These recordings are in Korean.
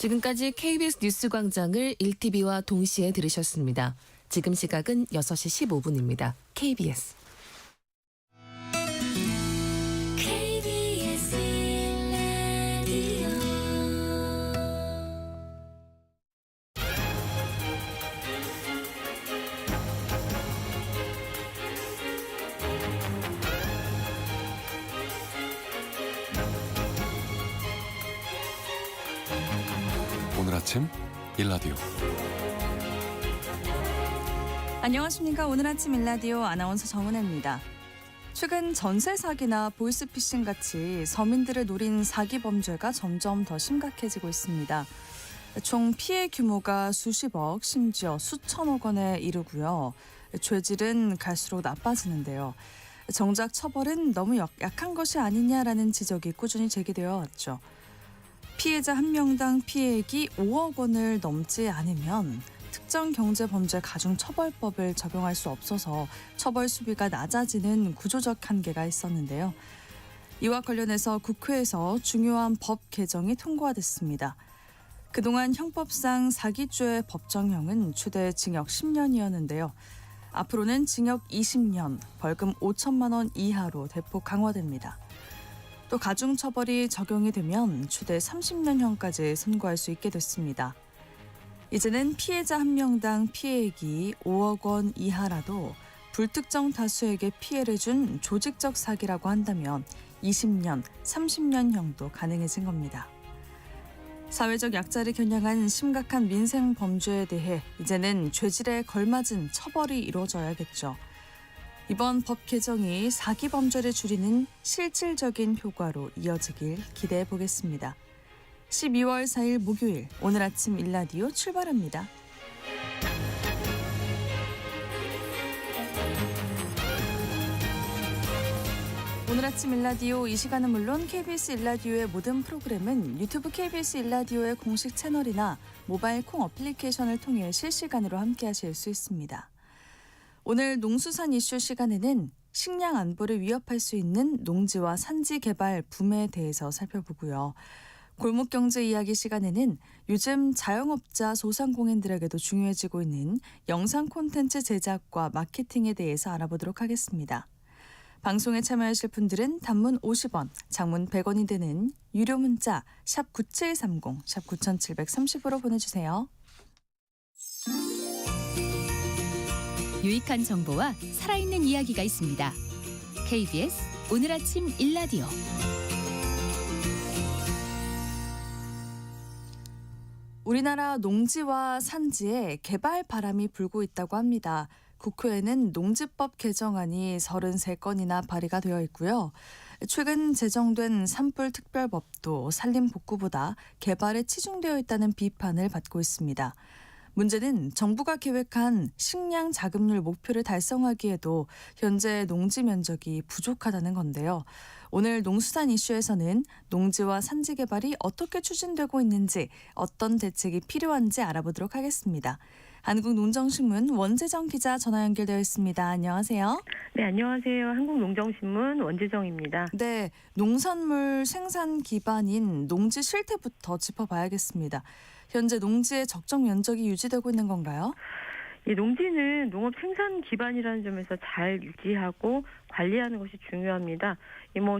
지금까지 KBS 뉴스광장을 1TV와 동시에 들으셨습니다. 지금 시각은 6시 15분입니다. KBS. 오늘 아침 일라디오. 안녕하십니까. 오늘 아침 일라디오 아나운서 정은혜입니다. 최근 전세 사기나 보이스피싱 같이 서민들을 노린 사기 범죄가 점점 더 심각해지고 있습니다. 총 피해 규모가 수십억, 심지어 수천억 원에 이르고요. 죄질은 갈수록 나빠지는데요. 정작 처벌은 너무 약한 것이 아니냐라는 지적이 꾸준히 제기되어 왔죠. 피해자 한 명당 피해액이 5억 원을 넘지 않으면 특정 경제범죄 가중처벌법을 적용할 수 없어서 처벌 수위가 낮아지는 구조적 한계가 있었는데요. 이와 관련해서 국회에서 중요한 법 개정이 통과됐습니다. 그동안 형법상 사기죄의 법정형은 최대 징역 10년이었는데요. 앞으로는 징역 20년, 벌금 5천만 원 이하로 대폭 강화됩니다. 또 가중처벌이 적용이 되면 최대 30년형까지 선고할 수 있게 됐습니다. 이제는 피해자 한 명당 피해액이 5억 원 이하라도 불특정 다수에게 피해를 준 조직적 사기라고 한다면 20년, 30년형도 가능해진 겁니다. 사회적 약자를 겨냥한 심각한 민생 범죄에 대해 이제는 죄질에 걸맞은 처벌이 이루어져야겠죠. 이번 법 개정이 사기 범죄를 줄이는 실질적인 효과로 이어지길 기대해 보겠습니다. 12월 4일 목요일 오늘 아침 일라디오 출발합니다. 오늘 아침 일라디오 이 시간은 물론 KBS 일라디오의 모든 프로그램은 유튜브 KBS 일라디오의 공식 채널이나 모바일 콩 어플리케이션을 통해 실시간으로 함께하실 수 있습니다. 오늘 농수산 이슈 시간에는 식량 안보를 위협할 수 있는 농지와 산지 개발 붐에 대해서 살펴보고요. 골목경제 이야기 시간에는 요즘 자영업자 소상공인들에게도 중요해지고 있는 영상 콘텐츠 제작과 마케팅에 대해서 알아보도록 하겠습니다. 방송에 참여하실 분들은 단문 50원, 장문 100원이 되는 유료 문자 샵 9730, 샵 9730으로 보내주세요. 유익한 정보와 살아있는 이야기가 있습니다. KBS 오늘 아침 일라디오. 우리나라 농지와 산지에 개발 바람이 불고 있다고 합니다. 국회에는 농지법 개정안이 33건이나 발의가 되어 있고요. 최근 제정된 산불특별법도 산림복구보다 개발에 치중되어 있다는 비판을 받고 있습니다. 문제는 정부가 계획한 식량 자급률 목표를 달성하기에도 현재 농지 면적이 부족하다는 건데요. 오늘 농수산 이슈에서는 농지와 산지 개발이 어떻게 추진되고 있는지, 어떤 대책이 필요한지 알아보도록 하겠습니다. 한국농정신문 원재정 기자 전화 연결되어 있습니다. 안녕하세요. 네, 안녕하세요. 한국농정신문 원재정입니다. 네, 농산물 생산 기반인 농지 실태부터 짚어봐야겠습니다. 현재 농지의 적정 면적이 유지되고 있는 건가요? 이 농지는 농업 생산 기반이라는 점에서 잘 유지하고 관리하는 것이 중요합니다.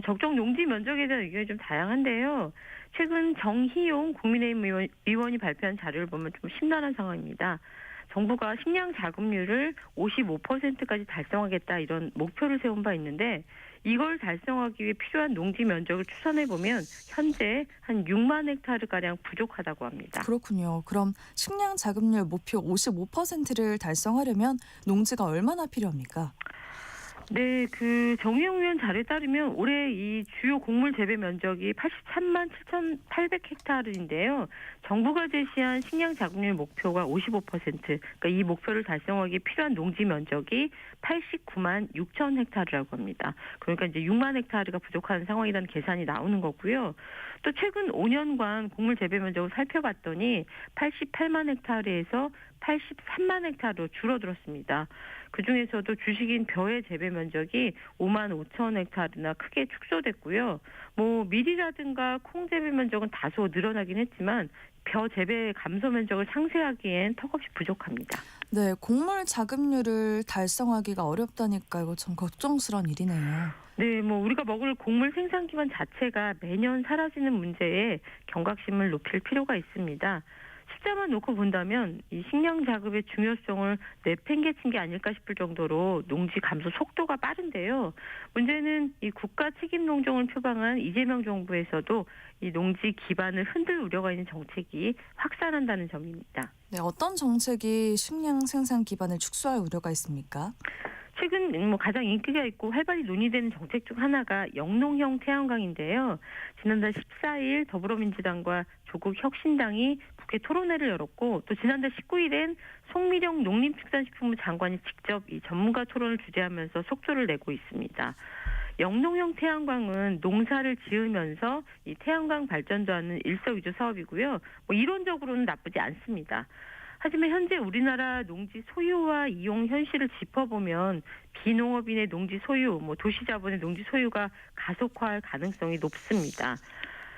적정 농지 면적에 대한 의견이 좀 다양한데요. 최근 정희용 국민의힘 의원이 발표한 자료를 보면 좀 심란한 상황입니다. 정부가 식량 자급률을 55%까지 달성하겠다 이런 목표를 세운 바 있는데 이걸 달성하기 위해 필요한 농지 면적을 추산해보면 현재 한 6만 헥타르가량 부족하다고 합니다. 그렇군요. 그럼 식량 자급률 목표 55%를 달성하려면 농지가 얼마나 필요합니까? 네, 정의용 의원 자료에 따르면 올해 이 주요 곡물 재배 면적이 83만 7,800헥타르인데요. 정부가 제시한 식량 자급률 목표가 55%, 그러니까 이 목표를 달성하기 필요한 농지 면적이 89만 6천 헥타르라고 합니다. 그러니까 이제 6만 헥타르가 부족한 상황이라는 계산이 나오는 거고요. 또 최근 5년간 곡물 재배 면적을 살펴봤더니 88만 헥타르에서 83만 헥타르로 줄어들었습니다. 그중에서도 주식인 벼의 재배 면적이 5만 5천 헥타르나 크게 축소됐고요. 뭐 밀이라든가 콩 재배 면적은 다소 늘어나긴 했지만 벼 재배 감소 면적을 상쇄하기엔 턱없이 부족합니다. 네, 곡물 자급률을 달성하기가 어렵다니까 이거 참 걱정스러운 일이네요. 네, 뭐 우리가 먹을 곡물 생산 기반 자체가 매년 사라지는 문제에 경각심을 높일 필요가 있습니다. 숫자만 놓고 본다면 이 식량 자급의 중요성을 내팽개친 게 아닐까 싶을 정도로 농지 감소 속도가 빠른데요. 문제는 이 국가 책임 농정을 표방한 이재명 정부에서도 이 농지 기반을 흔들 우려가 있는 정책이 확산한다는 점입니다. 네, 어떤 정책이 식량 생산 기반을 축소할 우려가 있습니까? 최근 뭐 가장 인기가 있고 활발히 논의되는 정책 중 하나가 영농형 태양광인데요. 지난달 14일 더불어민주당과 조국 혁신당이 국회 토론회를 열었고 또 지난달 19일엔 송미령 농림축산식품부 장관이 직접 이 전문가 토론을 주재하면서 속초를 내고 있습니다. 영농형 태양광은 농사를 지으면서 이 태양광 발전도 하는 일석이조 사업이고요. 뭐 이론적으로는 나쁘지 않습니다. 하지만 현재 우리나라 농지 소유와 이용 현실을 짚어보면 비농업인의 농지 소유, 뭐 도시자본의 농지 소유가 가속화할 가능성이 높습니다.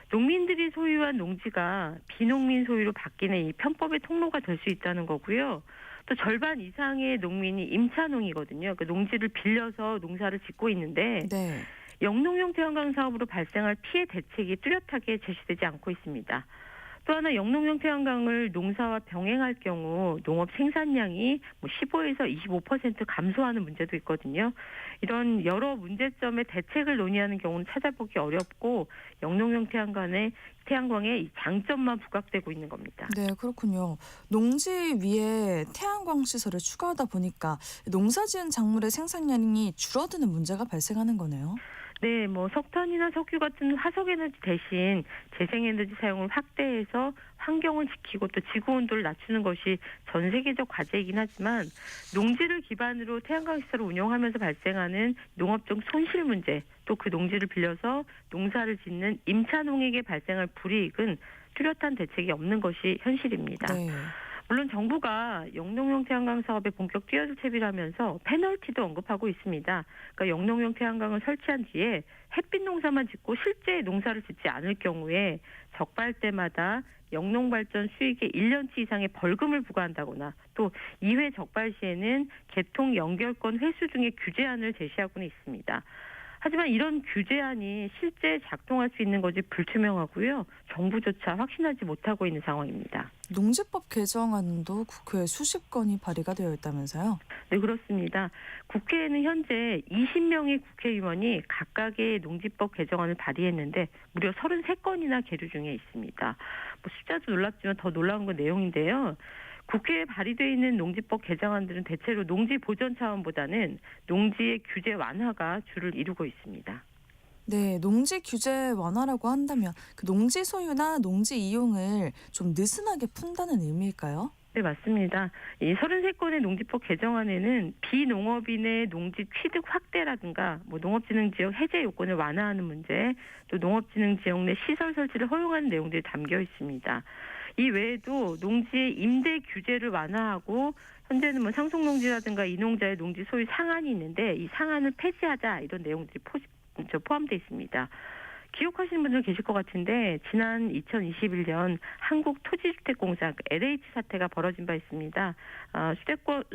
농민들이 소유한 농지가 비농민 소유로 바뀌는 이 편법의 통로가 될 수 있다는 거고요. 또 절반 이상의 농민이 임차농이거든요. 그 농지를 빌려서 농사를 짓고 있는데 네. 영농형 태양광 사업으로 발생할 피해 대책이 뚜렷하게 제시되지 않고 있습니다. 또 하나 영농형 태양광을 농사와 병행할 경우 농업 생산량이 15에서 25% 감소하는 문제도 있거든요. 이런 여러 문제점의 대책을 논의하는 경우는 찾아보기 어렵고 영농형 태양광의 장점만 부각되고 있는 겁니다. 네, 그렇군요. 농지 위에 태양광 시설을 추가하다 보니까 농사지은 작물의 생산량이 줄어드는 문제가 발생하는 거네요. 네, 뭐 석탄이나 석유 같은 화석에너지 대신 재생에너지 사용을 확대해서 환경을 지키고 또 지구 온도를 낮추는 것이 전 세계적 과제이긴 하지만 농지를 기반으로 태양광 시설을 운영하면서 발생하는 농업적 손실 문제, 또 그 농지를 빌려서 농사를 짓는 임차농에게 발생할 불이익은 뚜렷한 대책이 없는 것이 현실입니다. 네. 물론 정부가 영농형 태양광 사업에 본격 뛰어들 채비를 하면서 페널티도 언급하고 있습니다. 그러니까 영농형 태양광을 설치한 뒤에 햇빛 농사만 짓고 실제 농사를 짓지 않을 경우에 적발 때마다 영농발전 수익의 1년치 이상의 벌금을 부과한다거나 또 2회 적발 시에는 개통 연결권 회수 등의 규제안을 제시하고는 있습니다. 하지만 이런 규제안이 실제 작동할 수 있는 것이 불투명하고요. 정부조차 확신하지 못하고 있는 상황입니다. 농지법 개정안도 국회에 수십 건이 발의가 되어 있다면서요? 네, 그렇습니다. 국회에는 현재 20명의 국회의원이 각각의 농지법 개정안을 발의했는데 무려 33건이나 계류 중에 있습니다. 뭐 숫자도 놀랍지만 더 놀라운 건 내용인데요. 국회에 발의되어 있는 농지법 개정안들은 대체로 농지 보전 차원보다는 농지의 규제 완화가 주를 이루고 있습니다. 네, 농지 규제 완화라고 한다면 그 농지 소유나 농지 이용을 좀 느슨하게 푼다는 의미일까요? 네, 맞습니다. 이 33건의 농지법 개정안에는 비농업인의 농지 취득 확대라든가 뭐 농업진흥지역 해제 요건을 완화하는 문제, 또 농업진흥지역 내 시설 설치를 허용하는 내용들이 담겨 있습니다. 이 외에도 농지의 임대 규제를 완화하고 현재는 뭐 상속농지라든가 이농자의 농지 소유 상한이 있는데 이 상한을 폐지하자 이런 내용들이 포함되어 있습니다. 기억하시는 분들 계실 것 같은데 지난 2021년 한국토지주택공사 LH 사태가 벌어진 바 있습니다.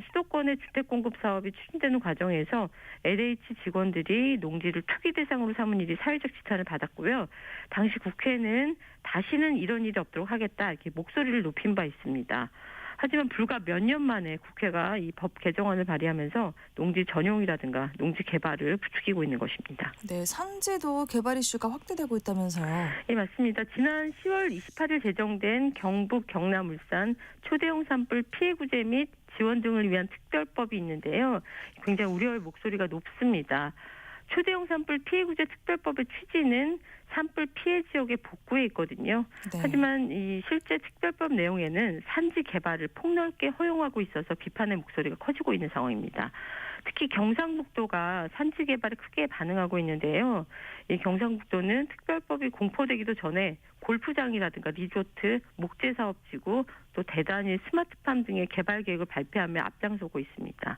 수도권의 주택공급 사업이 추진되는 과정에서 LH 직원들이 농지를 투기 대상으로 삼은 일이 사회적 지탄을 받았고요. 당시 국회는 다시는 이런 일이 없도록 하겠다 이렇게 목소리를 높인 바 있습니다. 하지만 불과 몇 년 만에 국회가 이 법 개정안을 발의하면서 농지 전용이라든가 농지 개발을 부추기고 있는 것입니다. 네, 산지도 개발 이슈가 확대되고 있다면서요. 네, 맞습니다. 지난 10월 28일 제정된 경북, 경남, 울산 초대형 산불 피해 구제 및 지원 등을 위한 특별법이 있는데요. 굉장히 우려의 목소리가 높습니다. 초대형 산불 피해 구제 특별법의 취지는 산불 피해 지역의 복구에 있거든요. 네. 하지만 이 실제 특별법 내용에는 산지 개발을 폭넓게 허용하고 있어서 비판의 목소리가 커지고 있는 상황입니다. 특히 경상북도가 산지 개발에 크게 반응하고 있는데요. 이 경상북도는 특별법이 공포되기도 전에 골프장이라든가 리조트, 목재사업지구, 또 대단위 스마트팜 등의 개발 계획을 발표하며 앞장서고 있습니다.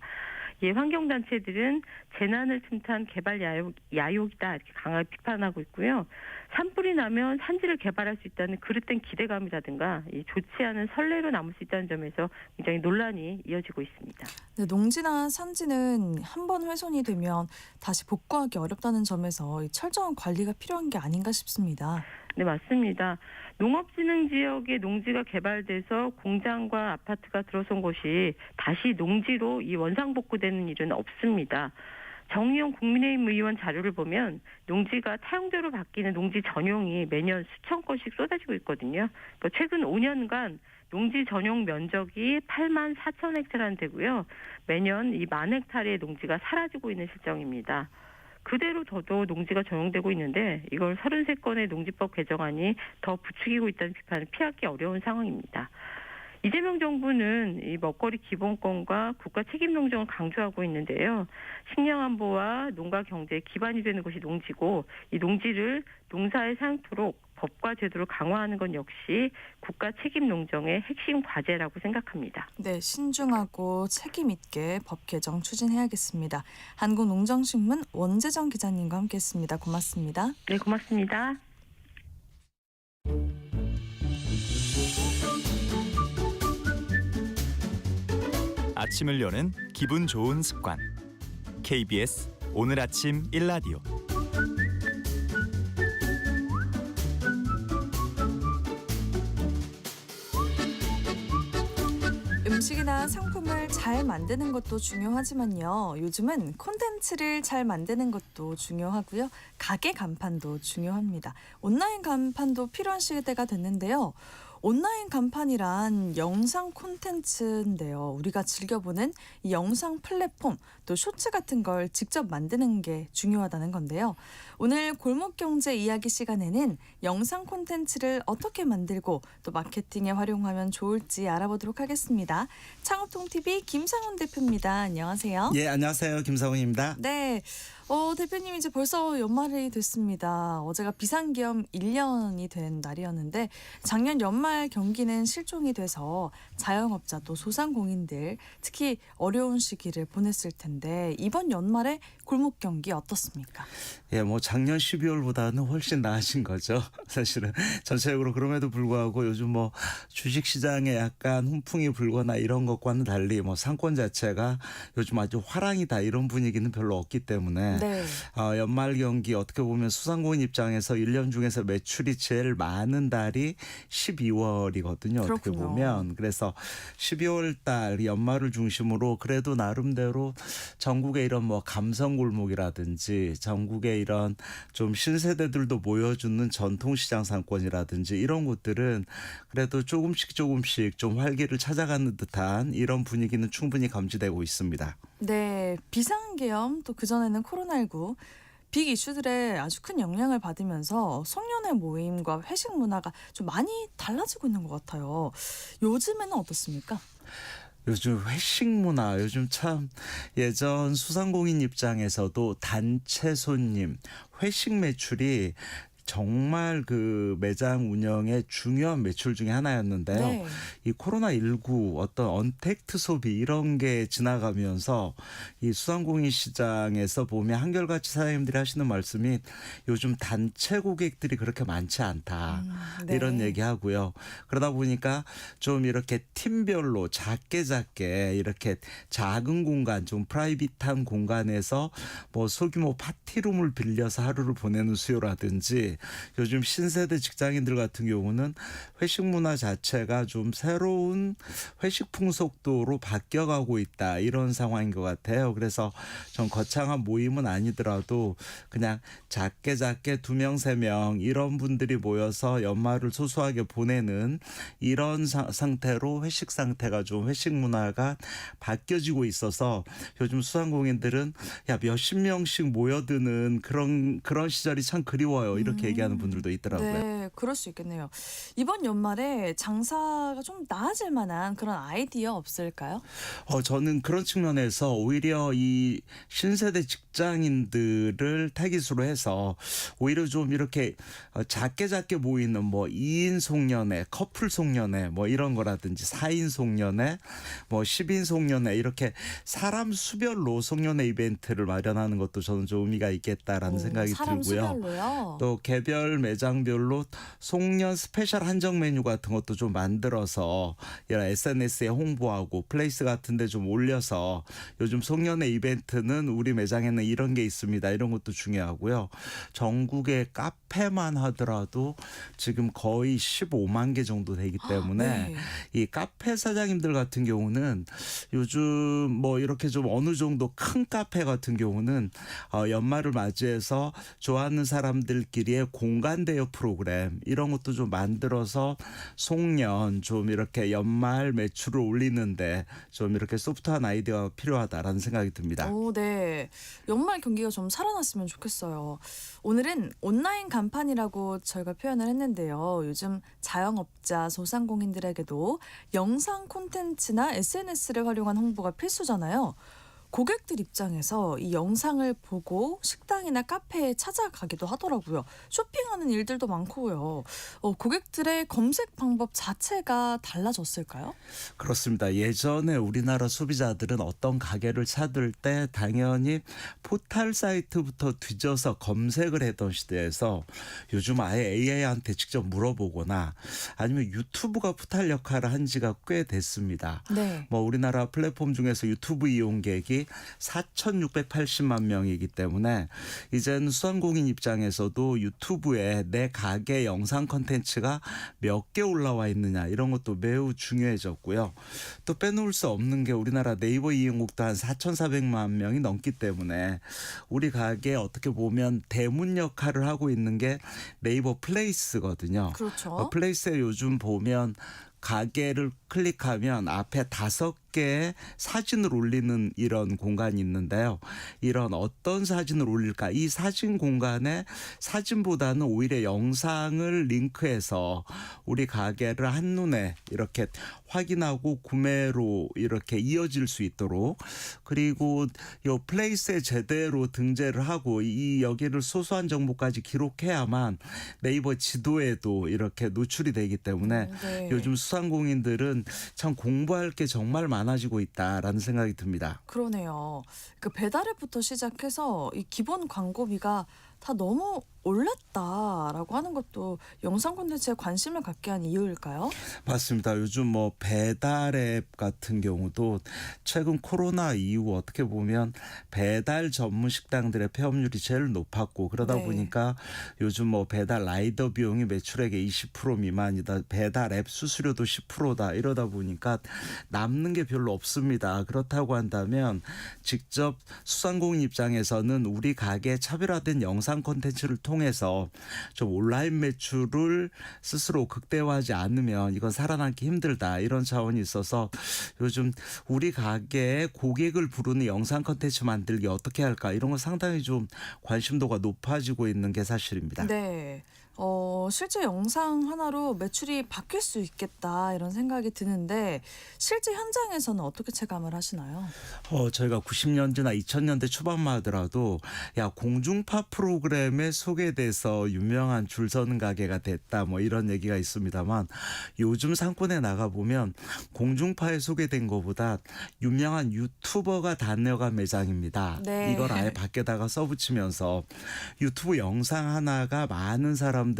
이 환경단체들은 재난을 틈탄 개발 야욕이다 이렇게 강하게 비판하고 있고요. 산불이 나면 산지를 개발할 수 있다는 그릇된 기대감이라든가 이 좋지 않은 선례로 남을 수 있다는 점에서 굉장히 논란이 이어지고 있습니다. 네, 농지나 산지는 한 번 훼손이 되면 다시 복구하기 어렵다는 점에서 이 철저한 관리가 필요한 게 아닌가 싶습니다. 네, 맞습니다. 농업진흥 지역에 농지가 개발돼서 공장과 아파트가 들어선 곳이 다시 농지로 이 원상복구되는 일은 없습니다. 정의용 국민의힘 의원 자료를 보면 농지가 타용대로 바뀌는 농지 전용이 매년 수천 건씩 쏟아지고 있거든요. 그러니까 최근 5년간 농지 전용 면적이 8만 4천 헥타르나 되고요. 매년 이 만 헥타르의 농지가 사라지고 있는 실정입니다. 그대로 저도 농지가 전용되고 있는데 이걸 33건의 농지법 개정안이 더 부추기고 있다는 비판을 피하기 어려운 상황입니다. 이재명 정부는 이 먹거리 기본권과 국가 책임 농정을 강조하고 있는데요. 식량 안보와 농가 경제의 기반이 되는 것이 농지고 이 농지를 농사에 사용토록 법과 제도를 강화하는 건 역시 국가 책임 농정의 핵심 과제라고 생각합니다. 네, 신중하고 책임 있게 법 개정 추진해야겠습니다. 한국농정신문 원재정 기자님과 함께했습니다. 고맙습니다. 네, 고맙습니다. 아침을 여는 기분 좋은 습관. KBS 오늘 아침 일라디오. 음식이나 상품을 잘 만드는 것도 중요하지만요. 요즘은 콘텐츠를 잘 만드는 것도 중요하고요. 가게 간판도 중요합니다. 온라인 간판도 필요한 시대가 됐는데요. 온라인 간판이란 영상 콘텐츠인데요. 우리가 즐겨보는 이 영상 플랫폼 또 쇼츠 같은 걸 직접 만드는 게 중요하다는 건데요. 오늘 골목경제 이야기 시간에는 영상 콘텐츠를 어떻게 만들고 또 마케팅에 활용하면 좋을지 알아보도록 하겠습니다. 창업통TV 김상훈 대표입니다. 안녕하세요. 예, 안녕하세요. 김상훈입니다. 네. 대표님 이제 벌써 연말이 됐습니다. 어제가 비상계엄 1년이 된 날이었는데 작년 연말 경기는 실종이 돼서 자영업자 또 소상공인들 특히 어려운 시기를 보냈을 텐데 이번 연말에 골목 경기 어떻습니까? 예, 뭐 작년 12월보다는 훨씬 나아진 거죠. 사실은 전체적으로 그럼에도 불구하고 요즘 뭐 주식 시장에 약간 훈풍이 불거나 이런 것과는 달리 뭐 상권 자체가 요즘 아주 화랑이다 이런 분위기는 별로 없기 때문에 네. 연말 경기 어떻게 보면 소상공인 입장에서 1년 중에서 매출이 제일 많은 달이 12월이거든요. 어떻게 그렇군요. 보면. 그래서 12월 달 연말을 중심으로 그래도 나름대로 전국의 이런 뭐 감성 골목이라든지 전국의 이런 좀 신세대들도 모여주는 전통시장 상권이라든지 이런 곳들은 그래도 조금씩 좀 활기를 찾아가는 듯한 이런 분위기는 충분히 감지되고 있습니다. 네, 비상계엄 또 그전에는 코로나19 빅 이슈들에 아주 큰 영향을 받으면서 송년회 모임과 회식 문화가 좀 많이 달라지고 있는 것 같아요. 요즘에는 어떻습니까? 요즘 회식 문화 요즘 참 예전 소상공인 입장에서도 단체 손님 회식 매출이 정말 그 매장 운영의 중요한 매출 중에 하나였는데요. 네. 이 코로나19 어떤 언택트 소비 이런 게 지나가면서 이 소상공인 시장에서 보면 한결같이 사장님들이 하시는 말씀이 요즘 단체 고객들이 그렇게 많지 않다. 네. 이런 얘기하고요. 그러다 보니까 좀 이렇게 팀별로 작게 이렇게 작은 공간 좀 프라이빗한 공간에서 뭐 소규모 파티룸을 빌려서 하루를 보내는 수요라든지 요즘 신세대 직장인들 같은 경우는 회식 문화 자체가 좀 새로운 회식 풍속도로 바뀌어가고 있다 이런 상황인 것 같아요. 그래서 좀 거창한 모임은 아니더라도 그냥 작게 2명 3명 이런 분들이 모여서 연말을 소소하게 보내는 이런 상태로 회식 상태가 좀 회식 문화가 바뀌어지고 있어서 요즘 소상공인들은 야 몇십 명씩 모여드는 그런 시절이 참 그리워요. 이렇게 이렇게 얘기하는 분들도 있더라고요. 네, 그럴 수 있겠네요. 이번 연말에 장사가 좀 나아질 만한 그런 아이디어 없을까요? 저는 그런 측면에서 오히려 이 신세대 직장인들을 타깃으로 해서 오히려 좀 이렇게 작게 모이는 뭐 2인 송년회, 커플 송년회 뭐 이런 거라든지 4인 송년회, 뭐 10인 송년회 이렇게 사람 수별로 송년회 이벤트를 마련하는 것도 저는 좀 의미가 있겠다라는 생각이 사람 들고요. 수별로요? 또 개별 매장별로 송년 스페셜 한정 메뉴 같은 것도 좀 만들어서 이런 SNS에 홍보하고 플레이스 같은 데 좀 올려서 요즘 송년회 이벤트는 우리 매장에는 이런 게 있습니다. 이런 것도 중요하고요. 전국의 카페만 하더라도 지금 거의 15만 개 정도 되기 때문에 네. 이 카페 사장님들 같은 경우는 요즘 뭐 이렇게 좀 어느 정도 큰 카페 같은 경우는 연말을 맞이해서 좋아하는 사람들끼리의 공간 대여 프로그램 이런 것도 좀 만들어서 송년 좀 이렇게 연말 매출을 올리는데 좀 이렇게 소프트한 아이디어가 필요하다라는 생각이 듭니다. 오, 네. 연말 경기가 좀 살아났으면 좋겠어요. 오늘은 온라인 간판이라고 저희가 표현을 했는데요. 요즘 자영업자, 소상공인들에게도 영상 콘텐츠나 SNS를 활용한 홍보가 필수잖아요. 고객들 입장에서 이 영상을 보고 식당이나 카페에 찾아가기도 하더라고요. 쇼핑하는 일들도 많고요. 고객들의 검색 방법 자체가 달라졌을까요? 그렇습니다. 예전에 우리나라 소비자들은 어떤 가게를 찾을 때 당연히 포털 사이트부터 뒤져서 검색을 했던 시대에서 요즘 아예 AI한테 직접 물어보거나 아니면 유튜브가 포털 역할을 한 지가 꽤 됐습니다. 네. 뭐 우리나라 플랫폼 중에서 유튜브 이용객이 4,680만 명이기 때문에 이제는 소상공인 입장에서도 유튜브에 내 가게 영상 콘텐츠가 몇 개 올라와 있느냐 이런 것도 매우 중요해졌고요. 또 빼놓을 수 없는 게 우리나라 네이버 이용국도 한 4,400만 명이 넘기 때문에 우리 가게에 어떻게 보면 대문 역할을 하고 있는 게 네이버 플레이스거든요. 그렇죠. 플레이스에 요즘 보면 가게를 클릭하면 앞에 5개의 사진을 올리는 이런 공간이 있는데요. 이런 어떤 사진을 올릴까? 이 사진 공간에 사진보다는 오히려 영상을 링크해서 우리 가게를 한눈에 이렇게 확인하고 구매로 이렇게 이어질 수 있도록 그리고 이 플레이스에 제대로 등재를 하고 이 여기를 소소한 정보까지 기록해야만 네이버 지도에도 이렇게 노출이 되기 때문에 네. 요즘 소상공인들은 참 공부할 게 정말 많아지고 있다라는 생각이 듭니다. 그러네요. 그 배달앱부터 시작해서 이 기본 광고비가 다 너무 올랐다라고 하는 것도 영상 콘텐츠에 관심을 갖게 한 이유일까요? 맞습니다. 요즘 뭐 배달앱 같은 경우도 최근 코로나 이후 어떻게 보면 배달 전문 식당들의 폐업률이 제일 높았고 그러다 네. 보니까 요즘 뭐 배달 라이더 비용이 매출액의 20% 미만이다. 배달앱 수수료도 10%다. 이러다 보니까 남는 게 별로 없습니다. 그렇다고 한다면 직접 소상공인 입장에서는 우리 가게에 차별화된 영상 콘텐츠를 통해서 좀 온라인 매출을 스스로 극대화하지 않으면 이건 살아남기 힘들다 이런 차원이 있어서 요즘 우리 가게에 고객을 부르는 영상 콘텐츠 만들기 어떻게 할까 이런 거 상당히 좀 관심도가 높아지고 있는 게 사실입니다. 네. 실제 영상 하나로 매출이 바뀔 수 있겠다 이런 생각이 드는데 실제 현장에서는 어떻게 체감을 하시나요? 저희가 90년대나 2000년대 초반만 하더라도 야 공중파 프로그램에 소개돼서 유명한 줄 서는 가게가 됐다 뭐 이런 얘기가 있습니다만 요즘 상권에 나가보면 공중파에 소개된 것보다 유명한 유튜버가 다녀간 매장입니다. 네. 이걸 아예 밖에다가 써붙이면서 유튜브 영상 하나가 많은 사람들에게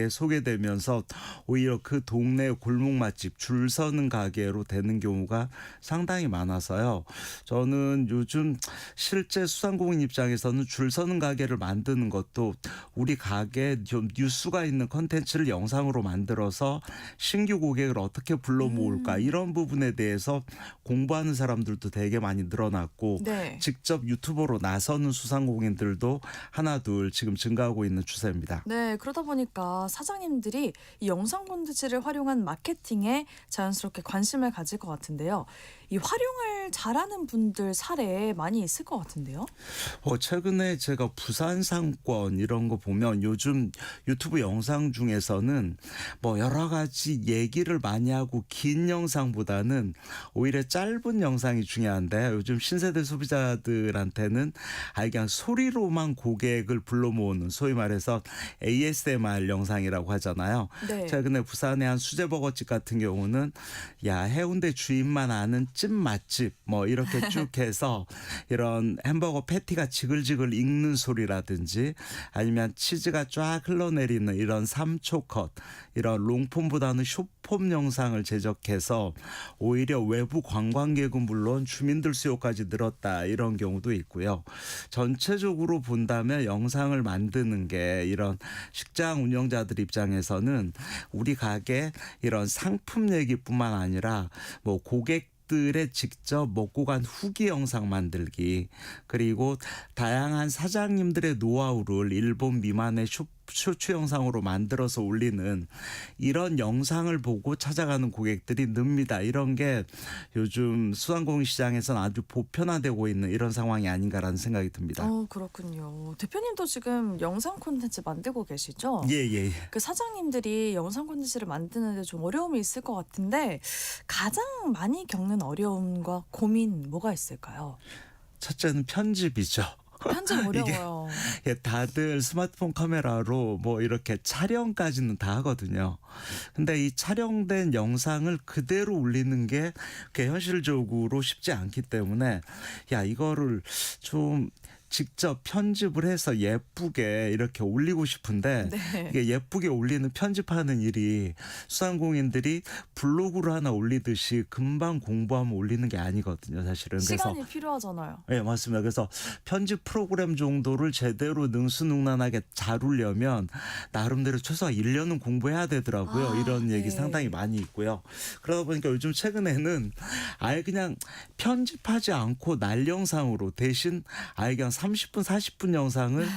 소개되면서 오히려 그 동네 골목 맛집 줄 서는 가게로 되는 경우가 상당히 많아서요. 저는 요즘 실제 소상공인 입장에서는 줄 서는 가게를 만드는 것도 우리 가게에 좀 뉴스가 있는 콘텐츠를 영상으로 만들어서 신규 고객을 어떻게 불러 모을까 이런 부분에 대해서 공부하는 사람들도 되게 많이 늘어났고 네. 직접 유튜버로 나서는 소상공인들도 하나둘 지금 증가하고 있는 추세입니다. 네, 그러다 보니까 사장님들이 이 영상 콘텐츠를 활용한 마케팅에 자연스럽게 관심을 가질 것 같은데요. 이 활용을 잘하는 분들 사례 많이 있을 것 같은데요. 최근에 제가 부산 상권 이런 거 보면 요즘 유튜브 영상 중에서는 뭐 여러 가지 얘기를 많이 하고 긴 영상보다는 오히려 짧은 영상이 중요한데 요즘 신세대 소비자들한테는 아예 그냥 소리로만 고객을 불러 모으는 소위 말해서 ASMR 영상이라고 하잖아요. 네. 최근에 부산의 한 수제버거집 같은 경우는 야 해운대 주인만 아는 찐 맛집 뭐 이렇게 쭉 해서 이런 햄버거 패티가 지글지글 익는 소리라든지 아니면 치즈가 쫙 흘러내리는 이런 3초 컷 이런 롱폼보다는 숏폼 영상을 제작해서 오히려 외부 관광객은 물론 주민들 수요까지 늘었다 이런 경우도 있고요. 전체적으로 본다면 영상을 만드는 게 이런 식당 운영자들 입장에서는 우리 가게 이런 상품 얘기뿐만 아니라 뭐 고객들의 직접 먹고 간 후기 영상 만들기 그리고 다양한 사장님들의 노하우를 일본 미만의 쇼츠 영상으로 만들어서 올리는 이런 영상을 보고 찾아가는 고객들이 늡니다. 이런 게 요즘 수상공인시장에서는 아주 보편화되고 있는 이런 상황이 아닌가라는 생각이 듭니다. 그렇군요. 대표님도 지금 영상 콘텐츠 만들고 계시죠? 예. 그 사장님들이 영상 콘텐츠를 만드는데 좀 어려움이 있을 것 같은데 가장 많이 겪는 어려움과 고민 뭐가 있을까요? 첫째는 편집이죠. 편집 어려워요. 예, 다들 스마트폰 카메라로 뭐 이렇게 촬영까지는 다 하거든요. 근데 이 촬영된 영상을 그대로 올리는 게 현실적으로 쉽지 않기 때문에 야 이거를 좀 직접 편집을 해서 예쁘게 이렇게 올리고 싶은데 네. 이게 예쁘게 올리는 편집하는 일이 수상공인들이 블로그를 하나 올리듯이 금방 공부하면 올리는 게 아니거든요, 사실은. 시간이 필요하잖아요. 네, 맞습니다. 그래서 편집 프로그램 정도를 제대로 능수능란하게 잘 올려면 나름대로 최소한 1년은 공부해야 되더라고요. 이런 얘기 네. 상당히 많이 있고요. 그러다 보니까 요즘 최근에는 아예 그냥 편집하지 않고 날 영상으로 대신 아예 그냥 30분, 40분 영상을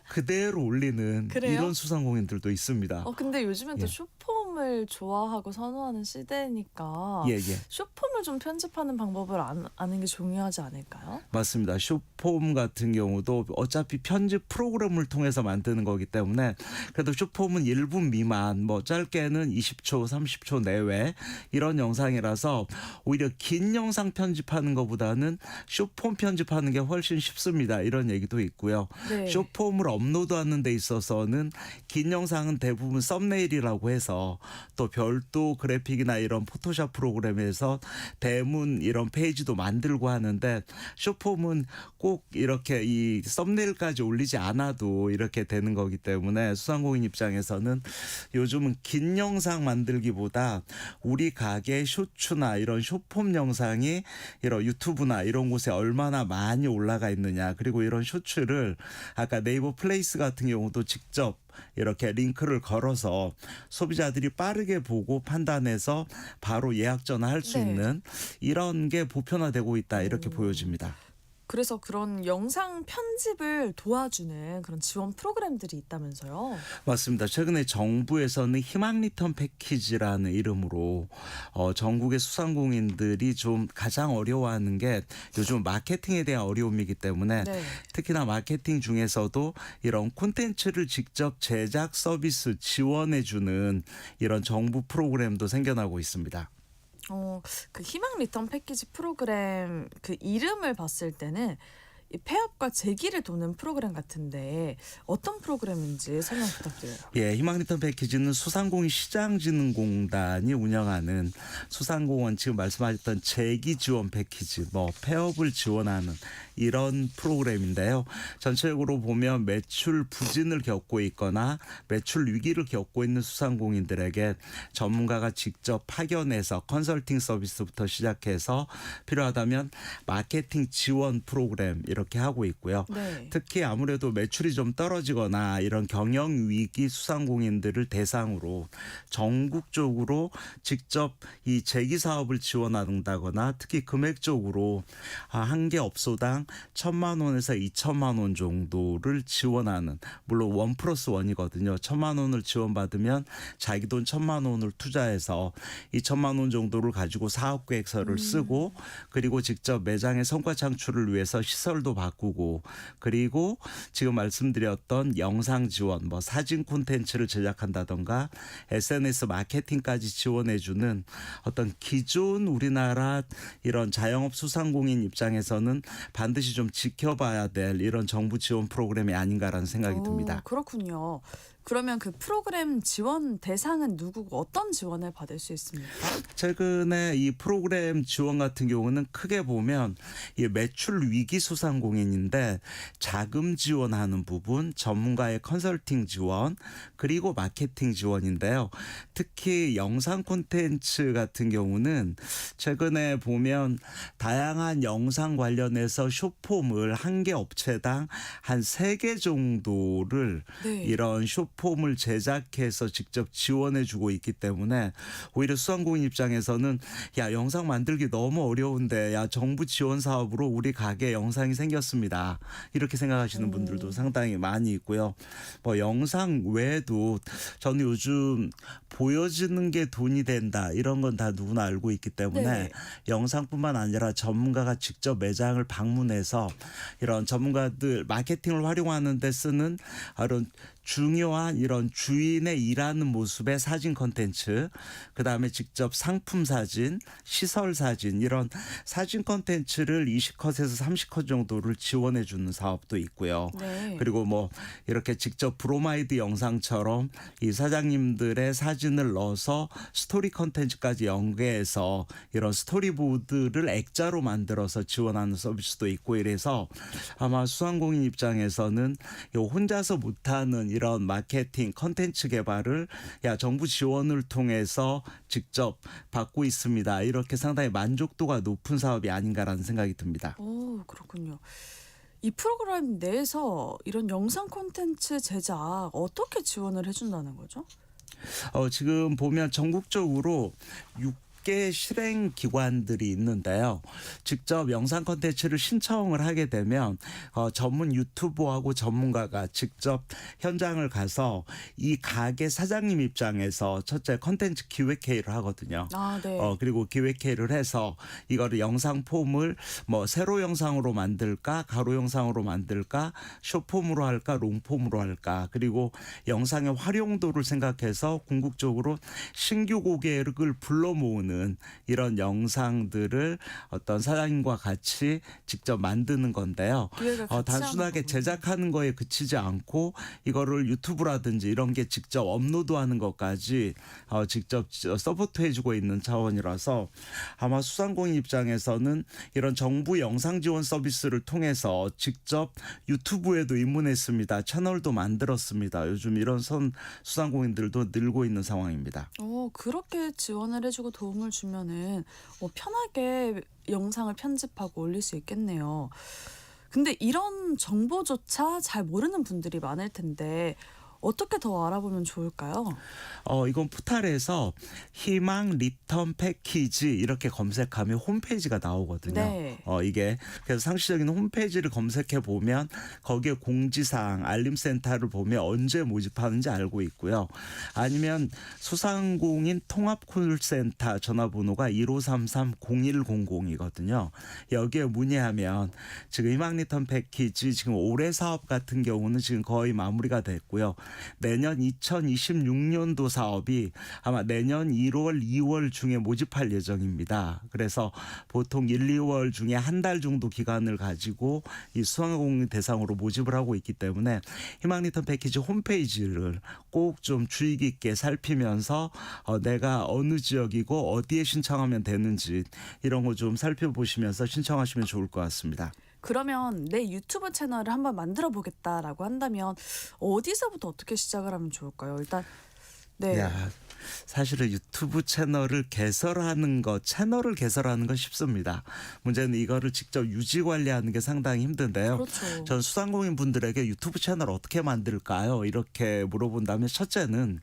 그대로 올리는 그래요? 이런 수상공인들도 있습니다. 근데 요즘엔 또 예. 숏폼을 좋아하고 선호하는 시대니까 예. 숏폼을 좀 편집하는 방법을 아는 게 중요하지 않을까요? 맞습니다. 숏폼 같은 경우도 어차피 편집 프로그램을 통해서 만드는 거기 때문에 그래도 숏폼은 1분 미만 뭐 짧게는 20초 30초 내외 이런 영상이라서 오히려 긴 영상 편집하는 것보다는 숏폼 편집하는 게 훨씬 쉽습니다. 이런 얘기도 있고요. 네. 숏폼을 업로드하는 데 있어서는 긴 영상은 대부분 썸네일이라고 해서 또 별도 그래픽이나 이런 포토샵 프로그램에서 대문 이런 페이지도 만들고 하는데 숏폼은 꼭 이렇게 이 썸네일까지 올리지 않아도 이렇게 되는 거기 때문에 수상공인 입장에서는 요즘은 긴 영상 만들기보다 우리 가게 쇼츠나 이런 숏폼 영상이 이런 유튜브나 이런 곳에 얼마나 많이 올라가 있느냐 그리고 이런 쇼츠를 아까 네이버 플레이스 같은 경우도 직접 이렇게 링크를 걸어서 소비자들이 빠르게 보고 판단해서 바로 예약 전화할 수 네. 있는 이런 게 보편화되고 있다 이렇게 보여집니다. 그래서 그런 영상 편집을 도와주는 그런 지원 프로그램들이 있다면서요? 맞습니다. 최근에 정부에서는 희망 리턴 패키지라는 이름으로 전국의 수상공인들이 좀 가장 어려워하는 게 요즘 마케팅에 대한 어려움이기 때문에 네. 특히나 마케팅 중에서도 이런 콘텐츠를 직접 제작 서비스 지원해주는 이런 정부 프로그램도 생겨나고 있습니다. 그 희망 리턴 패키지 프로그램 그 이름을 봤을 때는 이 폐업과 재기를 도는 프로그램 같은데 어떤 프로그램인지 설명 부탁드려요. 예, 희망 리턴 패키지는 소상공인 시장진흥공단이 운영하는 소상공인 지금 말씀하셨던 재기 지원 패키지, 뭐 폐업을 지원하는 이런 프로그램인데요. 전체적으로 보면 매출 부진을 겪고 있거나 매출 위기를 겪고 있는 소상공인들에게 전문가가 직접 파견해서 컨설팅 서비스부터 시작해서 필요하다면 마케팅 지원 프로그램 이렇게 하고 있고요. 네. 특히 아무래도 매출이 좀 떨어지거나 이런 경영 위기 소상공인들을 대상으로 전국적으로 직접 이 재기 사업을 지원한다거나 특히 금액적으로 한 개 업소당 1명 1,000만 원에서 2천만 원 정도를 지원하는, 물론 1+1이거든요. 1,000만 원을 지원받으면 자기 돈 1,000만 원을 투자해서 2천만 원 정도를 가지고 사업 계획서를 쓰고, 그리고 직접 매장의 성과 창출을 위해서 시설도 바꾸고, 그리고 지금 말씀드렸던 영상 지원, 뭐 사진 콘텐츠를 제작한다던가 SNS 마케팅까지 지원해주는 어떤 기존 우리나라 이런 자영업 소상공인 입장에서는 반드시 좀 지켜봐야 될 이런 정부 지원 프로그램이 아닌가라는 생각이 듭니다. 그렇군요. 그러면 그 프로그램 지원 대상은 누구고 어떤 지원을 받을 수 있습니까? 최근에 이 프로그램 지원 같은 경우는 크게 보면 이 매출 위기 소상공인인데 자금 지원하는 부분, 전문가의 컨설팅 지원, 그리고 마케팅 지원인데요. 특히 영상 콘텐츠 같은 경우는 최근에 보면 다양한 영상 관련해서 숏폼을 한 개 업체당 한 3개 정도를 네. 이런 숏폼을 제작해서 직접 지원해주고 있기 때문에 오히려 소상공인 입장에서는 야, 영상 만들기 너무 어려운데 야, 정부 지원 사업으로 우리 가게 영상이 생겼습니다. 이렇게 생각하시는 분들도 상당히 많이 있고요. 뭐 영상 외에도 저는 요즘 보여지는 게 돈이 된다, 이런 건 다 누구나 알고 있기 때문에 네. 영상뿐만 아니라 전문가가 직접 매장을 방문해서 이런 전문가들 마케팅을 활용하는 데 쓰는 이런 중요한 이런 주인의 일하는 모습의 사진 콘텐츠, 그다음에 직접 상품 사진, 시설 사진, 이런 사진 콘텐츠를 20컷에서 30컷 정도를 지원해 주는 사업도 있고요. 네. 그리고 뭐 이렇게 직접 브로마이드 영상처럼 이 사장님들의 사진을 넣어서 스토리 콘텐츠까지 연계해서 이런 스토리보드를 액자로 만들어서 지원하는 서비스도 있고, 이래서 아마 소상공인 입장에서는 혼자서 못하는 이런 마케팅 콘텐츠 개발을 정부 지원을 통해서 직접 받고 있습니다. 이렇게 상당히 만족도가 높은 사업이 아닌가라는 생각이 듭니다. 오, 그렇군요. 이 프로그램 내에서 이런 영상 콘텐츠 제작 어떻게 지원을 해준다는 거죠? 지금 보면 전국적으로 6개 실행 기관들이 있는데요. 직접 영상 콘텐츠를 신청을 하게 되면 전문 유튜버하고 전문가가 직접 현장을 가서 이 가게 사장님 입장에서 첫째 콘텐츠 기획회의를 하거든요. 아, 네. 그리고 기획회의를 해서 이거를 영상 폼을 뭐 세로 영상으로 만들까, 가로 영상으로 만들까, 숏폼으로 할까, 롱폼으로 할까, 그리고 영상의 활용도를 생각해서 궁극적으로 신규 고객을 불러 모으는 이런 영상들을 어떤 사장님과 같이 직접 만드는 건데요. 기획을 같이 단순하게 하는 거군요. 제작하는 거에 그치지 않고 이거를 유튜브라든지 이런 게 직접 업로드하는 것까지 직접 서포트해주고 있는 차원이라서 아마 소상공인 입장에서는 이런 정부 영상 지원 서비스를 통해서 직접 유튜브에도 입문했습니다. 채널도 만들었습니다. 요즘 이런 소상공인들도 늘고 있는 상황입니다. 그렇게 지원을 해주고 도움을 주면은 편하게 영상을 편집하고 올릴 수 있겠네요. 근데 이런 정보조차 잘 모르는 분들이 많을 텐데 어떻게 더 알아보면 좋을까요? 이건 포탈에서 희망 리턴 패키지 이렇게 검색하면 홈페이지가 나오거든요. 네. 이게 그래서 상시적인 홈페이지를 검색해 보면 거기에 공지사항, 알림센터를 보면 언제 모집하는지 알고 있고요. 아니면 소상공인 통합콜센터 전화번호가 1533-0100이거든요. 여기에 문의하면 지금 희망 리턴 패키지 지금 올해 사업 같은 경우는 지금 거의 마무리가 됐고요. 내년 2026년도 사업이 아마 내년 1월, 2월 중에 모집할 예정입니다. 그래서 보통 1, 2월 중에 한 달 정도 기간을 가지고 이 소상공인 대상으로 모집을 하고 있기 때문에 희망 리턴 패키지 홈페이지를 꼭 좀 주의 깊게 살피면서 내가 어느 지역이고 어디에 신청하면 되는지 이런 거 좀 살펴보시면서 신청하시면 좋을 것 같습니다. 그러면 내 유튜브 채널을 한번 만들어 보겠다라고 한다면 어디서부터 어떻게 시작을 하면 좋을까요? 일단 네. 사실은 유튜브 채널을 개설하는 것, 채널을 개설하는 건 쉽습니다. 문제는 이거를 직접 유지 관리하는 게 상당히 힘든데요. 그렇죠. 전 수상공인 분들에게 유튜브 채널 어떻게 만들까요? 이렇게 물어본다면 첫째는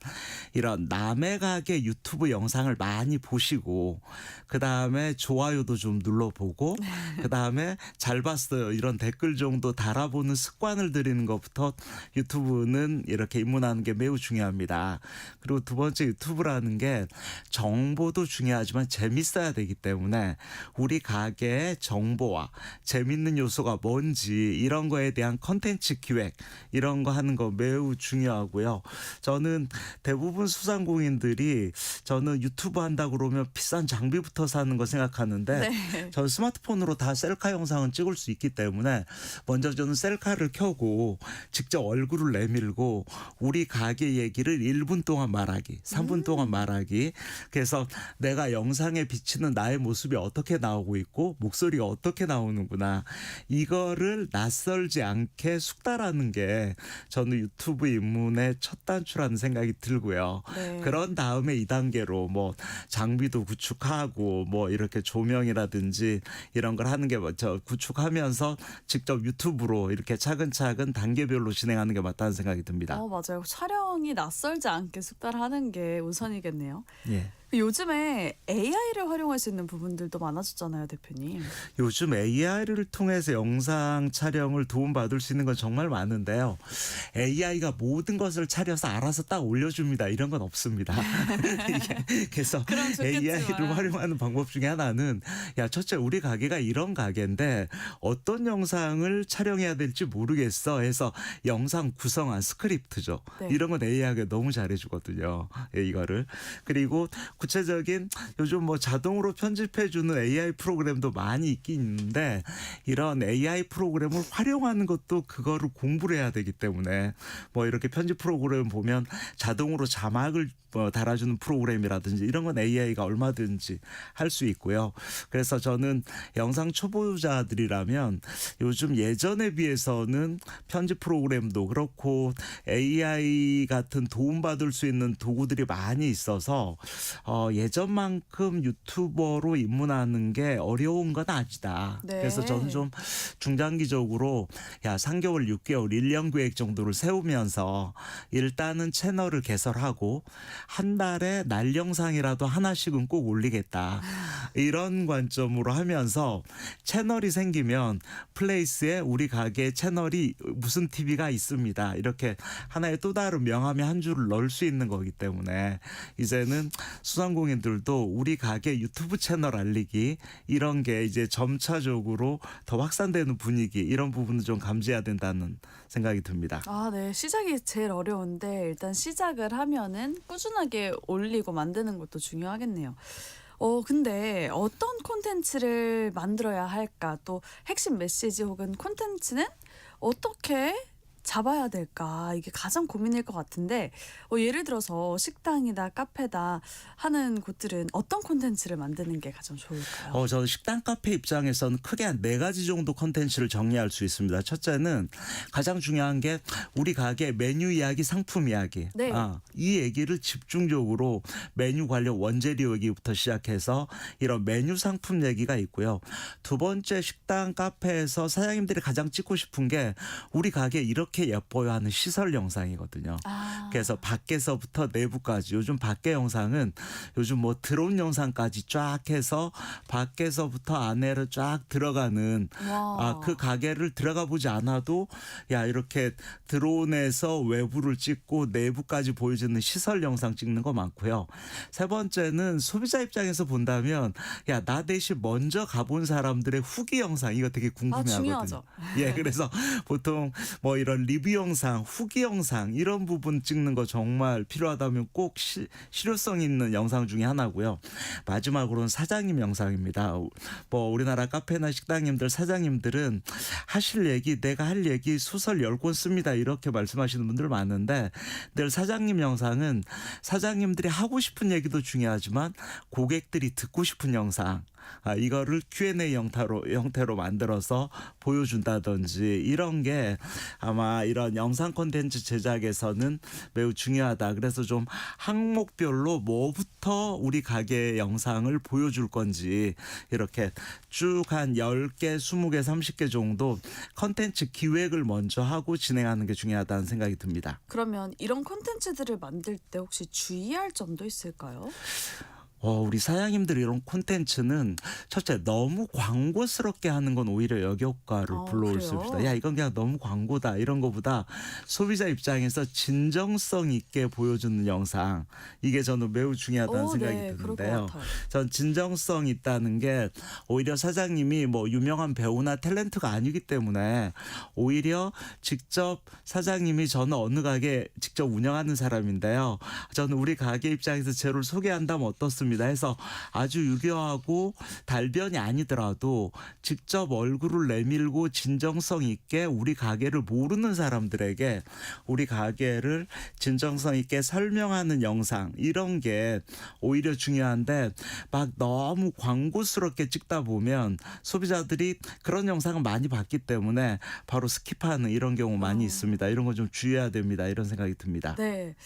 이런 남의 가게 유튜브 영상을 많이 보시고 그다음에 좋아요도 좀 눌러보고 그다음에 잘 봤어요 이런 댓글 정도 달아보는 습관을 들이는 것부터 유튜브는 이렇게 입문하는 게 매우 중요합니다. 그리고 두 번째 유튜브라는 게 정보도 중요하지만 재밌어야 되기 때문에 우리 가게의 정보와 재밌는 요소가 뭔지 이런 거에 대한 컨텐츠 기획 이런 거 하는 거 매우 중요하고요. 저는 대부분 소상공인들이 저는 유튜브 한다 그러면 비싼 장비부터 사는 거 생각하는데 네. 저는 스마트폰으로 다 셀카 영상은 찍을 수 있기 때문에 먼저 저는 셀카를 켜고 직접 얼굴을 내밀고 우리 가게 얘기를 1분 동안 말하기, 3분 동안 말하기. 그래서 내가 영상에 비치는 나의 모습이 어떻게 나오고 있고 목소리가 어떻게 나오는구나. 이거를 낯설지 않게 숙달하는 게 저는 유튜브 입문의 첫 단추라는 생각이 들고요. 네. 그런 다음에 2단계로 뭐 장비도 구축하고 뭐 이렇게 조명이라든지 이런 걸 하는 게 먼저 구축하면서 직접 유튜브로 이렇게 차근차근 단계별로 진행하는 게 맞다는 생각이 듭니다. 맞아요. 촬영이 낯설지 않게 숙달하는 게 우선이겠네요. 예. 요즘에 AI를 활용할 수 있는 부분들도 많아졌잖아요, 대표님. 요즘 AI를 통해서 영상 촬영을 도움받을 수 있는 건 정말 많은데요. AI가 모든 것을 차려서 알아서 딱 올려줍니다. 이런 건 없습니다. 그래서 그럼 좋겠지만. AI를 활용하는 방법 중에 하나는 야 첫째 우리 가게가 이런 가게인데 어떤 영상을 촬영해야 될지 모르겠어 해서 영상 구성한 스크립트죠. 네. 이런 건 AI가 너무 잘해주거든요. 이거를. 그리고 구체적인 요즘 뭐 자동으로 편집해주는 AI 프로그램도 많이 있긴 있는데 이런 AI 프로그램을 활용하는 것도 그거를 공부를 해야 되기 때문에 뭐 이렇게 편집 프로그램 보면 자동으로 자막을 달아주는 프로그램이라든지 이런 건 AI가 얼마든지 할 수 있고요. 그래서 저는 영상 초보자들이라면 요즘 예전에 비해서는 편집 프로그램도 그렇고 AI 같은 도움받을 수 있는 도구들이 많이 있어서 예전만큼 유튜버로 입문하는 게 어려운 건 아니다. 네. 그래서 저는 좀 중장기적으로 3개월, 6개월, 1년 계획 정도를 세우면서 일단은 채널을 개설하고 한 달에 날 영상이라도 하나씩은 꼭 올리겠다. 이런 관점으로 하면서 채널이 생기면 플레이스에 우리 가게 채널이 무슨 TV가 있습니다. 이렇게 하나의 또 다른 명함에 한 줄을 넣을 수 있는 거기 때문에 이제는 수상공인들도 우리 가게 유튜브 채널 알리기 이런 게 이제 점차적으로 더 확산되는 분위기 이런 부분을 좀 감지해야 된다는 생각이 듭니다. 네. 시작이 제일 어려운데 일단 시작을 하면은 꾸준하게 올리고 만드는 것도 중요하겠네요. 근데 어떤 콘텐츠를 만들어야 할까? 또 핵심 메시지 혹은 콘텐츠는 어떻게 잡아야 될까? 이게 가장 고민일 것 같은데 예를 들어서 식당이다 카페다 하는 곳들은 어떤 콘텐츠를 만드는 게 가장 좋을까요? 저는 식당 카페 입장에서는 크게 한 4가지 정도 콘텐츠를 정리할 수 있습니다. 첫째는 가장 중요한 게 우리 가게 메뉴 이야기, 상품 이야기. 네. 이 얘기를 집중적으로 메뉴 관련 원재료 얘기부터 시작해서 이런 메뉴 상품 얘기가 있고요. 두 번째 식당 카페에서 사장님들이 가장 찍고 싶은 게 우리 가게 이렇게 예뻐요 하는 시설 영상이거든요. 그래서 밖에서부터 내부까지 요즘 밖에 영상은 요즘 뭐 드론 영상까지 쫙 해서 밖에서부터 안에를 쫙 들어가는 그 가게를 들어가 보지 않아도 이렇게 드론에서 외부를 찍고 내부까지 보여주는 시설 영상 찍는 거 많고요. 세 번째는 소비자 입장에서 본다면 나 대신 먼저 가본 사람들의 후기 영상 이거 되게 궁금해하거든요. 중요하죠. 그래서 보통 뭐 이런 리뷰 영상, 후기 영상 이런 부분 찍는 거 정말 필요하다면 꼭 실효성 있는 영상 중에 하나고요. 마지막으로는 사장님 영상입니다. 뭐 우리나라 카페나 식당님들 사장님들은 하실 얘기, 내가 할 얘기 소설 10권 씁니다. 이렇게 말씀하시는 분들 많은데 늘 사장님 영상은 사장님들이 하고 싶은 얘기도 중요하지만 고객들이 듣고 싶은 영상 이거를 Q&A 형태로 만들어서 보여준다든지 이런 게 아마 이런 영상 콘텐츠 제작에서는 매우 중요하다. 그래서 좀 항목별로 뭐부터 우리 가게 영상을 보여줄 건지 이렇게 쭉 한 10개, 20개, 30개 정도 콘텐츠 기획을 먼저 하고 진행하는 게 중요하다는 생각이 듭니다. 그러면 이런 콘텐츠들을 만들 때 혹시 주의할 점도 있을까요? 우리 사장님들 이런 콘텐츠는 첫째 너무 광고스럽게 하는 건 오히려 역효과를 불러올 수 그래요? 있습니다. 야 이건 그냥 너무 광고다 이런 거보다 소비자 입장에서 진정성 있게 보여주는 영상 이게 저는 매우 중요하다는 생각이 네, 그럴 것 드는데요. 같아요. 전 진정성 있다는 게 오히려 사장님이 뭐 유명한 배우나 탤런트가 아니기 때문에 오히려 직접 사장님이 저는 어느 가게 직접 운영하는 사람인데요. 저는 우리 가게 입장에서 재료를 소개한다면 어떻습니다. 해서 아주 유교하고 달변이 아니더라도 직접 얼굴을 내밀고 진정성 있게 우리 가게를 모르는 사람들에게 우리 가게를 진정성 있게 설명하는 영상 이런 게 오히려 중요한데 막 너무 광고스럽게 찍다 보면 소비자들이 그런 영상을 많이 봤기 때문에 바로 스킵하는 이런 경우 많이 있습니다. 이런 거 좀 주의해야 됩니다. 이런 생각이 듭니다. 네.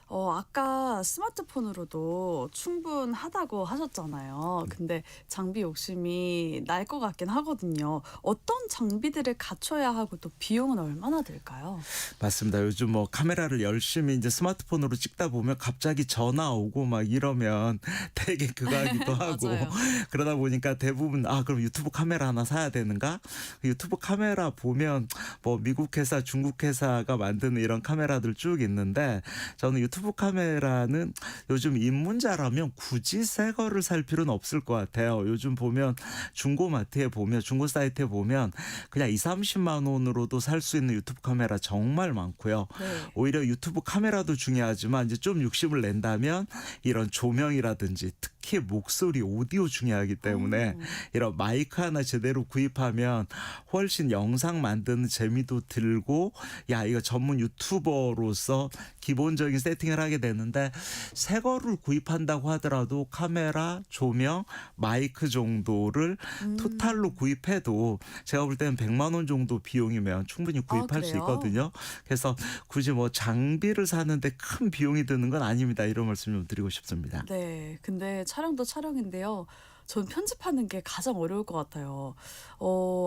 아까 스마트폰으로도 충분하다고 하셨잖아요. 근데 장비 욕심이 날 것 같긴 하거든요. 어떤 장비들을 갖춰야 하고 또 비용은 얼마나 들까요? 맞습니다. 요즘 뭐 카메라를 열심히 이제 스마트폰으로 찍다 보면 갑자기 전화 오고 막 이러면 되게 그거 하기도 하고 맞아요. 그러다 보니까 대부분 그럼 유튜브 카메라 하나 사야 되는가? 유튜브 카메라 보면 뭐 미국 회사, 중국 회사가 만드는 이런 카메라들 쭉 있는데 저는 유튜브 카메라는 요즘 입문자라면 굳이 새 거를 살 필요는 없을 것 같아요. 요즘 보면 중고마트에 보면 중고 사이트에 보면 그냥 20-30만 원으로도 살 수 있는 유튜브 카메라 정말 많고요. 네. 오히려 유튜브 카메라도 중요하지만 이제 좀 욕심을 낸다면 이런 조명이라든지 특히 목소리, 오디오 중요하기 때문에 이런 마이크 하나 제대로 구입하면 훨씬 영상 만드는 재미도 들고 야 이거 전문 유튜버로서 기본적인 세팅을 하게 되는데 새 거를 구입한다고 하더라도 카메라, 조명, 마이크 정도를 토탈로 구입해도 제가 볼 때는 100만 원 정도 비용이면 충분히 구입할 수 그래요? 있거든요. 그래서 굳이 뭐 장비를 사는데 큰 비용이 드는 건 아닙니다. 이런 말씀 좀 드리고 싶습니다. 네. 근데 촬영도 촬영인데요. 전 편집하는 게 가장 어려울 것 같아요.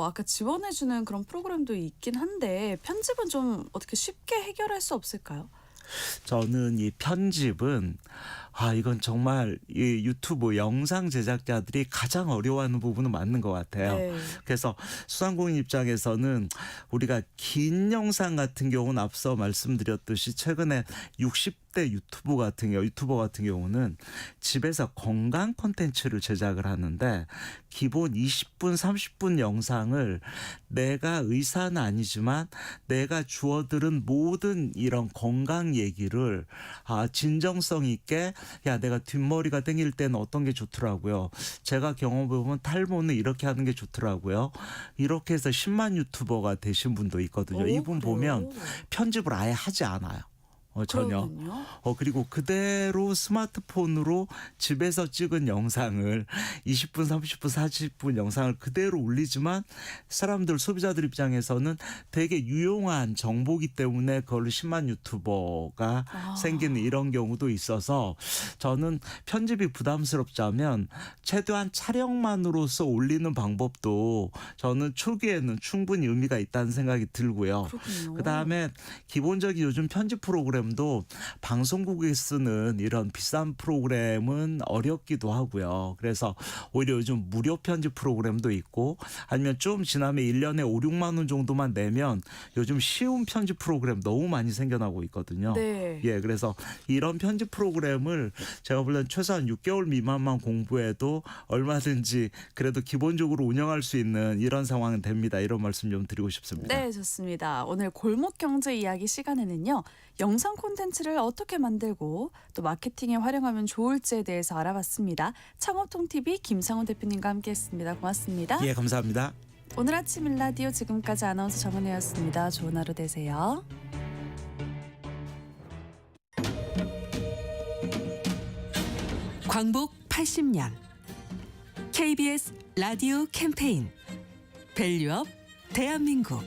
아까 지원해주는 그런 프로그램도 있긴 한데 편집은 좀 어떻게 쉽게 해결할 수 없을까요? 저는 이 편집은 이건 정말 이 유튜브 영상 제작자들이 가장 어려워하는 부분은 맞는 것 같아요. 네. 그래서 수상공인 입장에서는 우리가 긴 영상 같은 경우는 앞서 말씀드렸듯이 최근에 60대 유튜버 같은 경우는 집에서 건강 콘텐츠를 제작을 하는데 기본 20분, 30분 영상을 내가 의사는 아니지만 내가 주워들은 모든 이런 건강 얘기를 진정성 있게 야 내가 뒷머리가 땡길 때는 어떤 게 좋더라고요. 제가 경험해보면 탈모는 이렇게 하는 게 좋더라고요. 이렇게 해서 10만 유튜버가 되신 분도 있거든요. 이분 보면 편집을 아예 하지 않아요. 전혀. 그러면요? 그리고 그대로 스마트폰으로 집에서 찍은 영상을 20분, 30분, 40분 영상을 그대로 올리지만 사람들, 소비자들 입장에서는 되게 유용한 정보기 때문에 그걸로 10만 유튜버가 생기는 이런 경우도 있어서 저는 편집이 부담스럽자면 최대한 촬영만으로서 올리는 방법도 저는 초기에는 충분히 의미가 있다는 생각이 들고요. 그렇군요. 그다음에 기본적인 요즘 편집 프로그램도 방송국에 쓰는 이런 비싼 프로그램은 어렵기도 하고요. 그래서 오히려 요즘 무료 편집 프로그램도 있고 아니면 좀 지나면 1년에 5-6만 원 정도만 내면 요즘 쉬운 편집 프로그램 너무 많이 생겨나고 있거든요. 네. 예, 그래서 이런 편집 프로그램을 제가 볼 때는 최소한 6개월 미만만 공부해도 얼마든지 그래도 기본적으로 운영할 수 있는 이런 상황은 됩니다. 이런 말씀 좀 드리고 싶습니다. 네, 좋습니다. 오늘 골목 경제 이야기 시간에는요. 영상 콘텐츠를 어떻게 만들고 또 마케팅에 활용하면 좋을지에 대해서 알아봤습니다. 창업통TV 김상훈 대표님과 함께했습니다. 고맙습니다. 예, 감사합니다. 오늘 아침 일라디오 지금까지 아나운서 정은혜였습니다. 좋은 하루 되세요. 광복 80년 KBS 라디오 캠페인 밸류업 대한민국